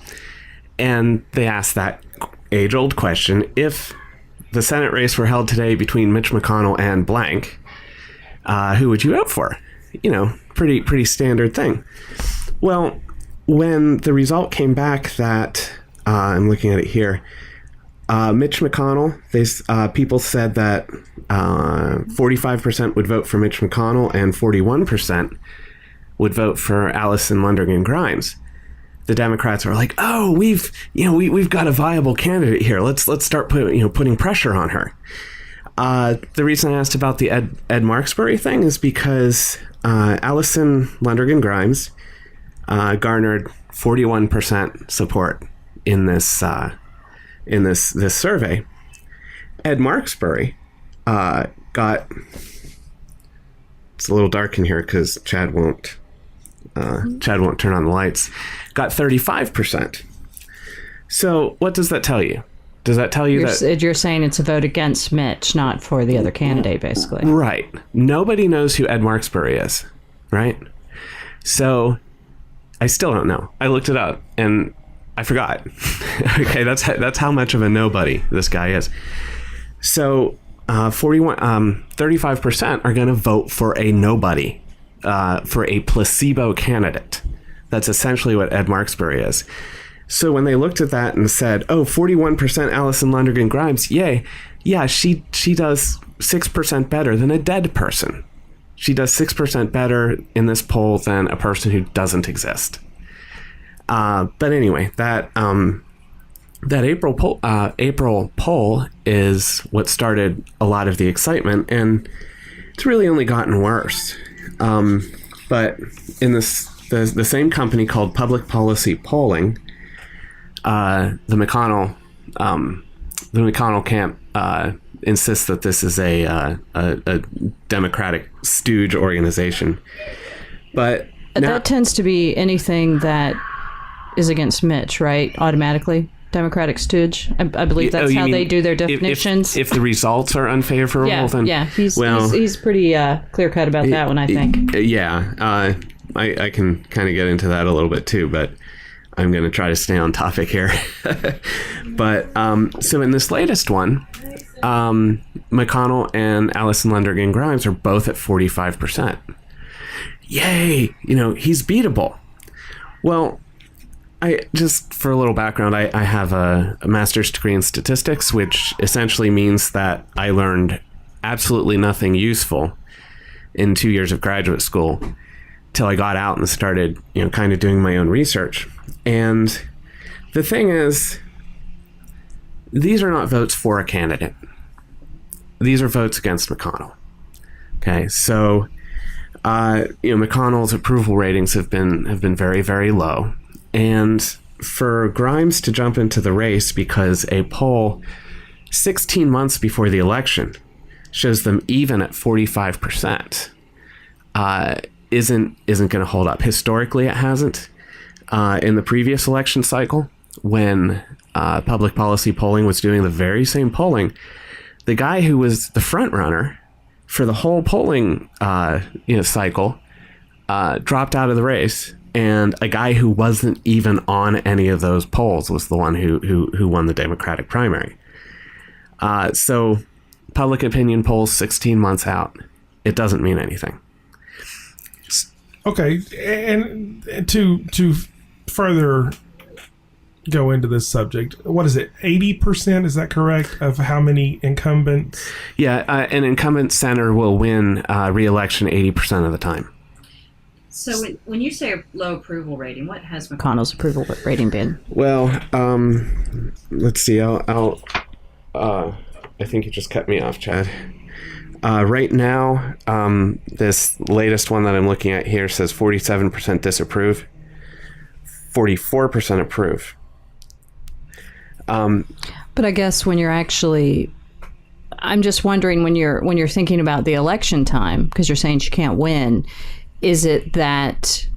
And they asked that age-old question: if the Senate race were held today between Mitch McConnell and blank, who would you vote for? Pretty standard thing. Well, when the result came back that, I'm looking at it here, Mitch McConnell, people said that 45% would vote for Mitch McConnell and 41% would vote for Allison Lundergan Grimes. The Democrats are like, "Oh, we've got a viable candidate here. Let's start putting pressure on her." The reason I asked about the Ed Marksbury thing is because Allison Lundergan Grimes garnered 41% support in this survey. Ed Marksbury got, it's a little dark in here because Chad won't turn on the lights, got 35%. So what does that tell you? Does that tell you that you're saying it's a vote against Mitch, not for the other candidate, basically? Right. Nobody knows who Ed Marksbury is, right? So I still don't know. I looked it up and I forgot. Okay, that's how much of a nobody this guy is. So 35% are going to vote for a nobody, for a placebo candidate. That's essentially what Ed Marksbury is. So when they looked at that and said, "Oh, 41% Allison Lundergan Grimes, yay, yeah, she does 6% better than a dead person. She does 6% better in this poll than a person who doesn't exist." But anyway, that April poll is what started a lot of the excitement, and it's really only gotten worse. But in the same company called Public Policy Polling, the McConnell camp insists that this is a Democratic stooge organization. But that tends to be anything that is against Mitch, right? Automatically. Democratic stooge. I believe that's how they do their definitions. If the results are unfavorable, then he's pretty clear-cut about that one, I think. Yeah. I can kind of get into that a little bit too, but I'm going to try to stay on topic here. But so in this latest one, McConnell and Allison Lundergan Grimes are both at 45%. Yay! He's beatable. Well, just for a little background, I have a master's degree in statistics, which essentially means that I learned absolutely nothing useful in 2 years of graduate school till I got out and started, kind of doing my own research. And the thing is, these are not votes for a candidate. these are votes against McConnell. Okay, so McConnell's approval ratings have been very, very low, and for Grimes to jump into the race because a poll 16 months before the election shows them even at 45%, isn't going to hold up. Historically, it hasn't. In the previous election cycle, when public policy polling was doing the very same polling, the guy who was the front runner for the whole polling cycle dropped out of the race, and a guy who wasn't even on any of those polls was the one who won the Democratic primary. So public opinion polls 16 months out, it doesn't mean anything. Okay, and to further go into this subject, what is it, 80%, is that correct, of how many incumbents? Yeah, an incumbent senator will win re-election 80% of the time. So when you say a low approval rating, what has McConnell's approval rating been? Well, let's see. I think you just cut me off, Chad. Right now, this latest one that I'm looking at here says 47% disapprove, 44% approve. But I guess when you're actually, I'm just wondering when you're thinking about the election time, because you're saying she can't win, is it that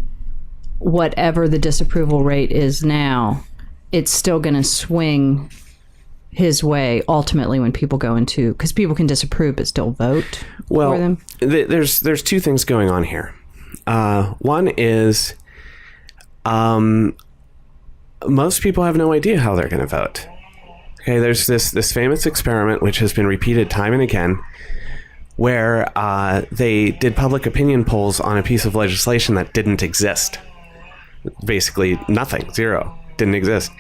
whatever the disapproval rate is now, it's still going to swing his way ultimately when people go into, because people can disapprove but still vote for them? There's two things going on here. One is most people have no idea how they're going to vote. Okay, there's this famous experiment which has been repeated time and again, where they did public opinion polls on a piece of legislation that didn't exist. Basically nothing, zero, didn't exist.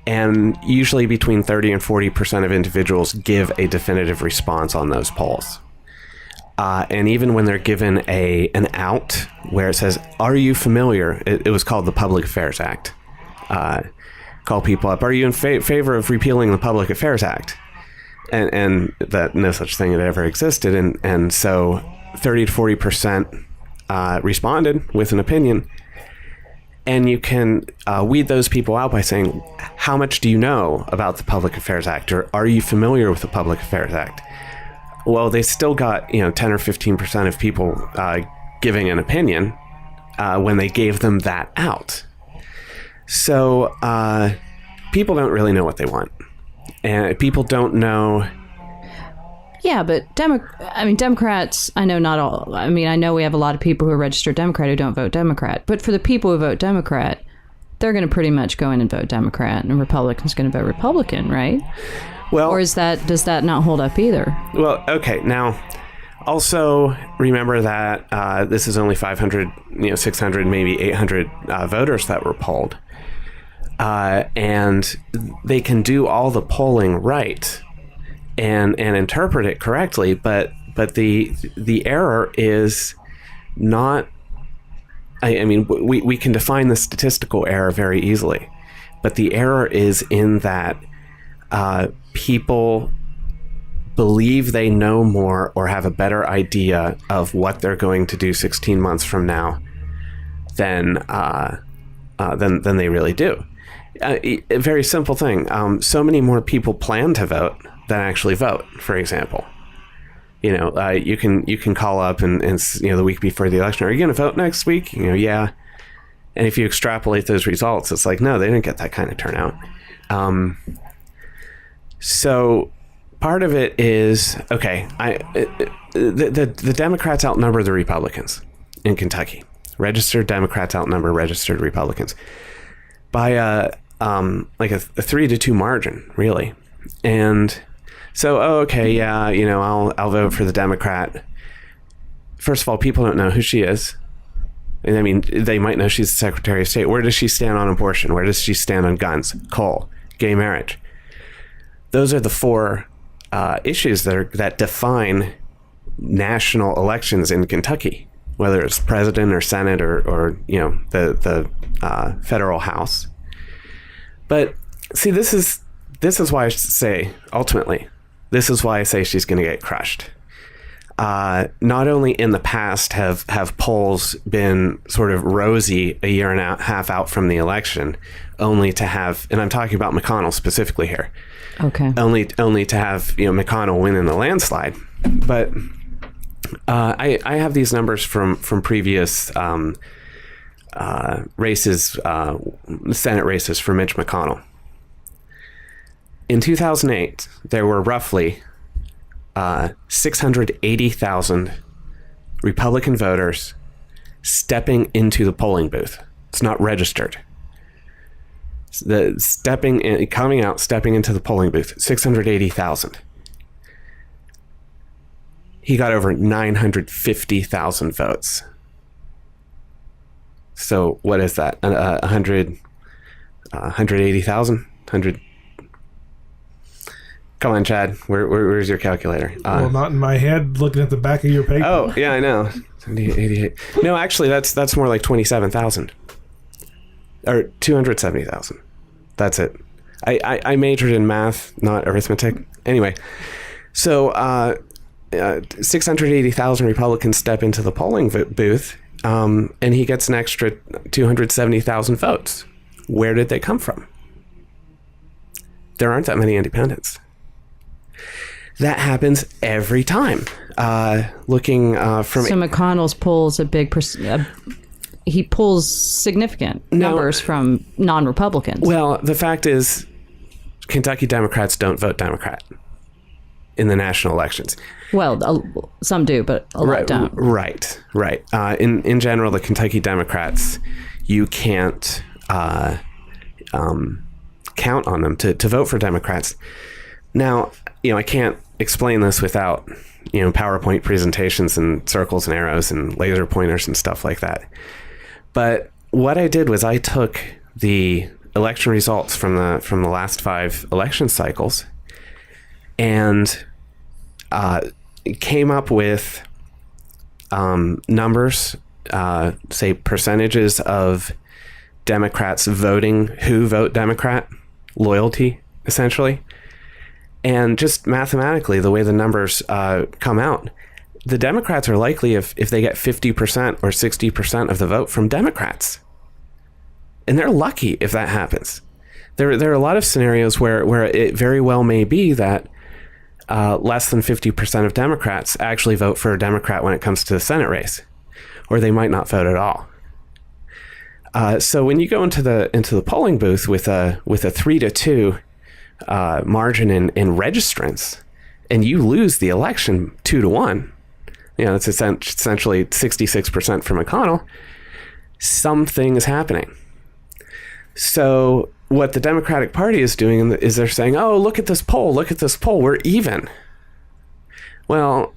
And usually between 30 and 40% of individuals give a definitive response on those polls. And even when they're given an out where it says, are you familiar? It was called the Public Affairs Act. Call people up, are you in favor of repealing the Public Affairs Act? And that no such thing had ever existed. And so 30 to 40% responded with an opinion. And you can weed those people out by saying, how much do you know about the Public Affairs Act? Or are you familiar with the Public Affairs Act? Well, they still got 10 or 15% of people giving an opinion when they gave them that out. So people don't really know what they want. And people don't know. Yeah, but Democrats, I know not all. I mean, I know we have a lot of people who are registered Democrat who don't vote Democrat. But for the people who vote Democrat, they're going to pretty much go in and vote Democrat, and Republicans going to vote Republican, right? Well, or does that not hold up either? Well, okay. Now, also remember that this is only 500, 600, maybe 800 voters that were polled. And they can do all the polling right and interpret it correctly, but the error is not. I mean, we can define the statistical error very easily, but the error is in that people believe they know more or have a better idea of what they're going to do 16 months from now than they really do. A very simple thing. So many more people plan to vote than actually vote, for example. You can call up and the week before the election, are you going to vote next week? Yeah. And if you extrapolate those results, it's like, no, they didn't get that kind of turnout. So part of it is, okay, the Democrats outnumber the Republicans in Kentucky. Registered Democrats outnumber registered Republicans by a 3-2 margin, really. And so, okay, yeah, I'll vote for the Democrat. First of all, people don't know who she is. And I mean, they might know she's the Secretary of State. Where does she stand on abortion? Where does she stand on guns, coal, gay marriage? Those are the four issues that define national elections in Kentucky, whether it's president or Senate or the federal House. But see, this is why I say ultimately This is why I say she's going to get crushed. Not only in the past have polls been sort of rosy a year and a half out from the election, only to have, and I'm talking about McConnell specifically here, Okay. only to have McConnell win in the landslide. But I have these numbers from previous races, Senate races for Mitch McConnell. In 2008, there were roughly 680,000 Republican voters stepping into the polling booth. It's not registered. Stepping into the polling booth, 680,000. He got over 950,000 votes. So what is that? 180,000? 100. Come on, Chad. Where's your calculator? Well, not in my head. Looking at the back of your paper. Oh, yeah, I know. 88. No, actually, that's more like 27,000 or 270,000. That's it. I majored in math, not arithmetic. Anyway, so 680,000 Republicans step into the polling booth, and he gets an extra 270,000 votes. Where did they come from? There aren't that many independents. That happens every time. Looking from... So McConnell's pulls a big... he pulls significant numbers from non-Republicans. Well, the fact is, Kentucky Democrats don't vote Democrat in the national elections. Well, some do, but a lot don't. Right. In general, the Kentucky Democrats, you can't count on them to vote for Democrats. Now, I can't explain this without, PowerPoint presentations and circles and arrows and laser pointers and stuff like that. But what I did was I took the election results from the last 5 election cycles and came up with numbers, say percentages of Democrats voting who vote Democrat, loyalty, essentially. And just mathematically, the way the numbers come out, the Democrats are likely, if they get 50% or 60% of the vote from Democrats. And they're lucky if that happens. There are a lot of scenarios where it very well may be that less than 50% of Democrats actually vote for a Democrat when it comes to the Senate race, or they might not vote at all. So when you go into the polling booth with a 3-2 margin in registrants, and you lose the election 2-1, it's essentially 66% for McConnell, something is happening. So what the Democratic Party is doing is they're saying, oh, look at this poll, we're even. Well,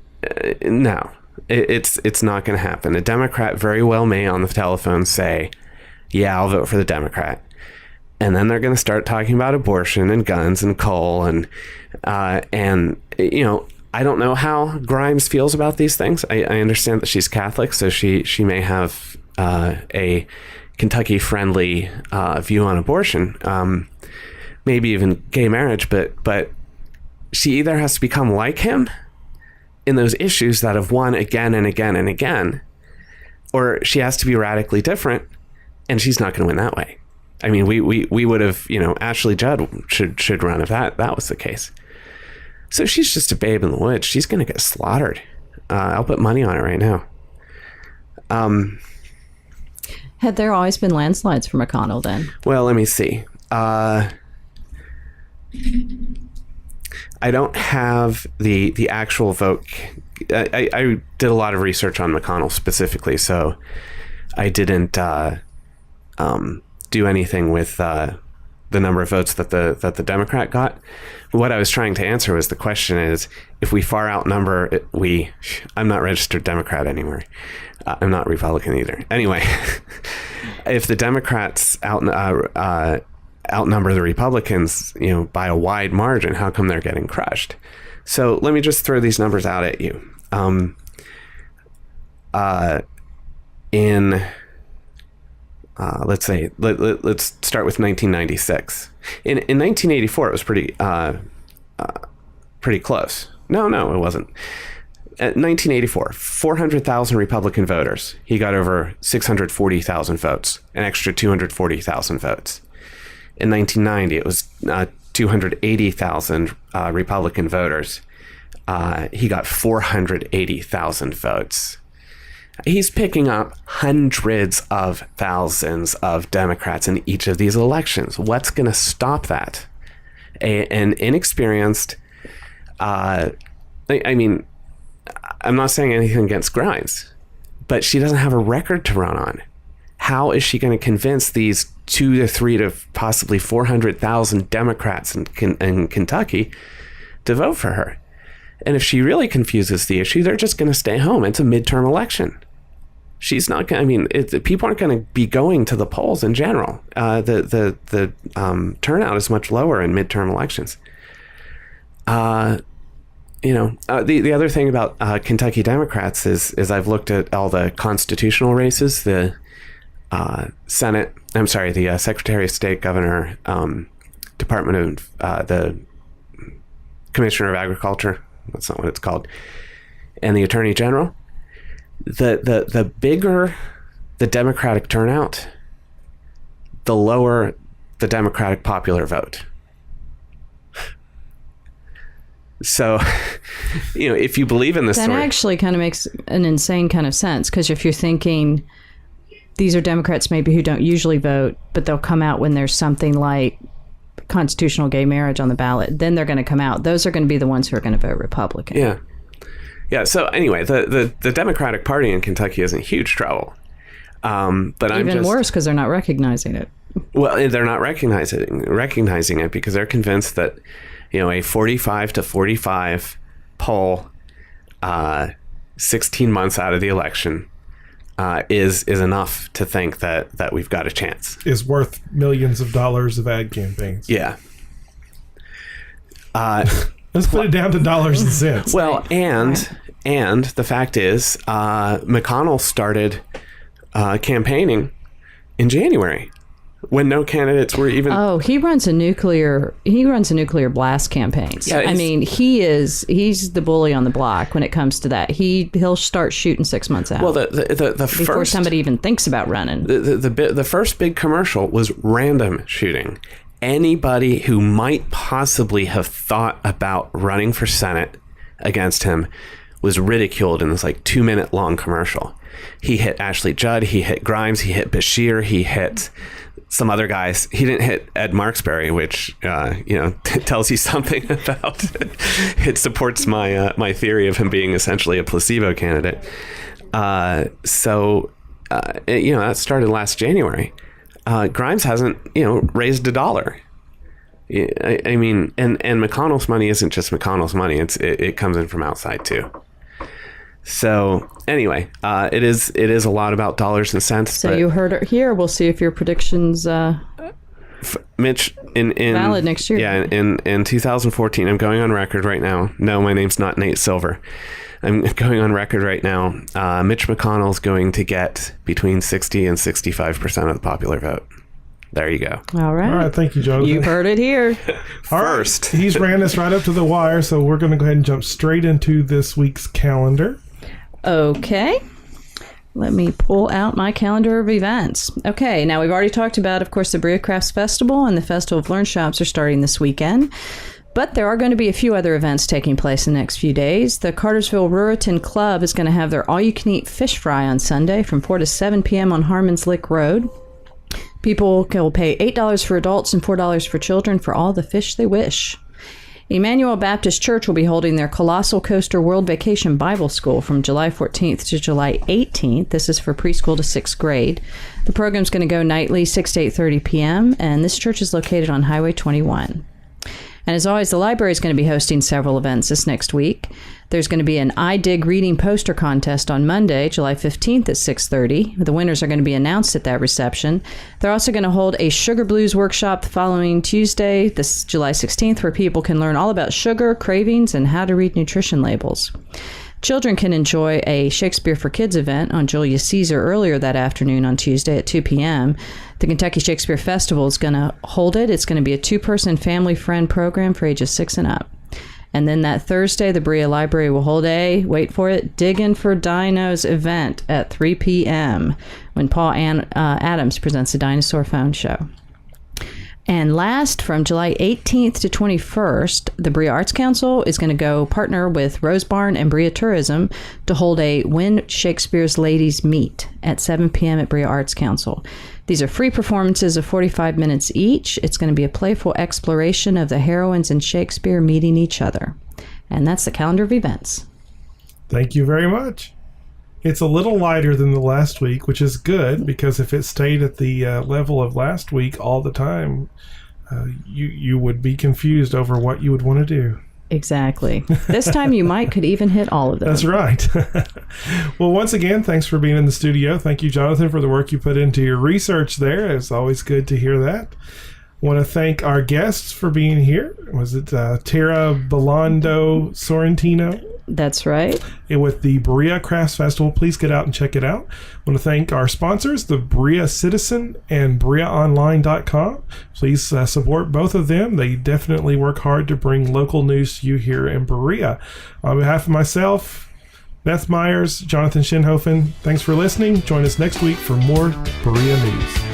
no, it's not going to happen. A Democrat very well may on the telephone say, yeah, I'll vote for the Democrat. And then they're going to start talking about abortion and guns and coal and I don't know how Grimes feels about these things. I understand that she's Catholic, so she may have a Kentucky-friendly view on abortion, maybe even gay marriage, but she either has to become like him in those issues that have won again and again and again, or she has to be radically different, and she's not going to win that way. I mean, we would have, Ashley Judd should run if that was the case. So she's just a babe in the woods. She's going to get slaughtered. I'll put money on it right now. Had there always been landslides for McConnell then? Well, let me see. I don't have the actual vote. I did a lot of research on McConnell specifically, so I didn't do anything with the number of votes that the Democrat got. What I was trying to answer was the question is, if we far outnumber I'm not registered Democrat anymore. I'm not Republican either. Anyway, if the Democrats outnumber the Republicans, by a wide margin, how come they're getting crushed? So let me just throw these numbers out at you. Let's say, let's start with 1996. In 1984, it was pretty close. No, it wasn't. At 1984, 400,000 Republican voters. He got over 640,000 votes, an extra 240,000 votes. In 1990, it was 280,000 Republican voters. He got 480,000 votes. He's picking up hundreds of thousands of Democrats in each of these elections. What's going to stop that? An inexperienced, I mean, I'm not saying anything against Grimes, but she doesn't have a record to run on. How is she going to convince these 2 to 3 to possibly 400,000 Democrats in Kentucky to vote for her? And if she really confuses the issue, they're just going to stay home. It's a midterm election. She's not going. I mean, people aren't going to be going to the polls in general. The turnout is much lower in midterm elections. The other thing about Kentucky Democrats is I've looked at all the constitutional races, the Senate. I'm sorry, the Secretary of State, Governor, Department of the Commissioner of Agriculture. That's not what it's called. And the Attorney General. The bigger the Democratic turnout, the lower the Democratic popular vote. So, if you believe in this that story, actually kind of makes an insane kind of sense, because if you're thinking these are Democrats maybe who don't usually vote, but they'll come out when there's something like constitutional gay marriage on the ballot, then they're going to come out. Those are going to be the ones who are going to vote Republican. Yeah. So anyway, the Democratic Party in Kentucky is in huge trouble. But even worse because they're not recognizing it. Well, they're not recognizing it because they're convinced that a 45 to 45 poll 16 months out of the election is enough to think that we've got a chance. Is worth millions of dollars of ad campaigns. Yeah. Let's put it down to dollars and cents. Well, and the fact is, McConnell started campaigning in January when no candidates were even. Oh, he runs a nuclear blast campaigns. Yeah, I mean, he's the bully on the block when it comes to that. He'll start shooting 6 months out. Well, the before first, somebody even thinks about running. the first big commercial was random shooting. Anybody who might possibly have thought about running for Senate against him was ridiculed in this 2-minute long commercial. He hit Ashley Judd, he hit Grimes, he hit Bashir, he hit some other guys. He didn't hit Ed Marksberry, which tells you something about it supports my theory of him being essentially a placebo candidate. That started last January. Grimes hasn't raised $1. I mean, and McConnell's money isn't just McConnell's money. It comes in from outside too. So anyway, it is a lot about dollars and cents. So you heard it here. We'll see if your predictions Mitch in valid next year. Yeah, in 2014, I'm going on record right now. No, my name's not Nate Silver. I'm going on record right now. Mitch McConnell's going to get between 60 and 65% of the popular vote. There you go. All right. Thank you, Jonathan. You heard it here. First. Right. He's ran us right up to the wire, so we're going to go ahead and jump straight into this week's calendar. Okay. Let me pull out my calendar of events. Okay, now we've already talked about, of course, the Berea Crafts Festival and the Festival of Learn Shops are starting this weekend. But there are going to be a few other events taking place in the next few days. The Cartersville Ruritan Club is going to have their all-you-can-eat fish fry on Sunday from 4 to 7 p.m. on Harmons Lick Road. People will pay $8 for adults and $4 for children for all the fish they wish. Emmanuel Baptist Church will be holding their Colossal Coaster World Vacation Bible School from July 14th to July 18th. This is for preschool to 6th grade. The program's going to go nightly 6 to 8:30 p.m., and this church is located on Highway 21. And as always, the library is going to be hosting several events this next week. There's going to be an I Dig reading poster contest on Monday, July 15th at 6:30. The winners are going to be announced at that reception. They're also going to hold a Sugar Blues workshop the following Tuesday, this July 16th, where people can learn all about sugar, cravings, and how to read nutrition labels. Children can enjoy a Shakespeare for Kids event on Julius Caesar earlier that afternoon on Tuesday at 2 p.m. The Kentucky Shakespeare Festival is going to hold it. It's going to be a 2-person family friend program for ages 6 and up. And then that Thursday, the Berea Library will hold a, wait for it, Diggin' for Dinos event at 3 p.m. when Paul Adams presents the Dinosaur Phone Show. And last, from July 18th to 21st, the Berea Arts Council is going to go partner with Rose Barn and Berea Tourism to hold a When Shakespeare's Ladies Meet at 7 p.m. at Berea Arts Council. These are free performances of 45 minutes each. It's going to be a playful exploration of the heroines in Shakespeare meeting each other. And that's the calendar of events. Thank you very much. It's a little lighter than the last week, which is good, because if it stayed at the level of last week all the time, you would be confused over what you would want to do. Exactly. This time you could even hit all of them. That's right. Well, once again, thanks for being in the studio. Thank you, Jonathan, for the work you put into your research there. It's always good to hear that. Want to thank our guests for being here. Was it Tara Belando Sorrentino? That's right. And with the Berea Crafts Festival, please get out and check it out. I want to thank our sponsors, the Berea Citizen and BreaOnline.com. Please support both of them. They definitely work hard to bring local news to you here in Berea. On behalf of myself, Beth Myers, Jonathan Shinhofen, thanks for listening. Join us next week for more Berea news.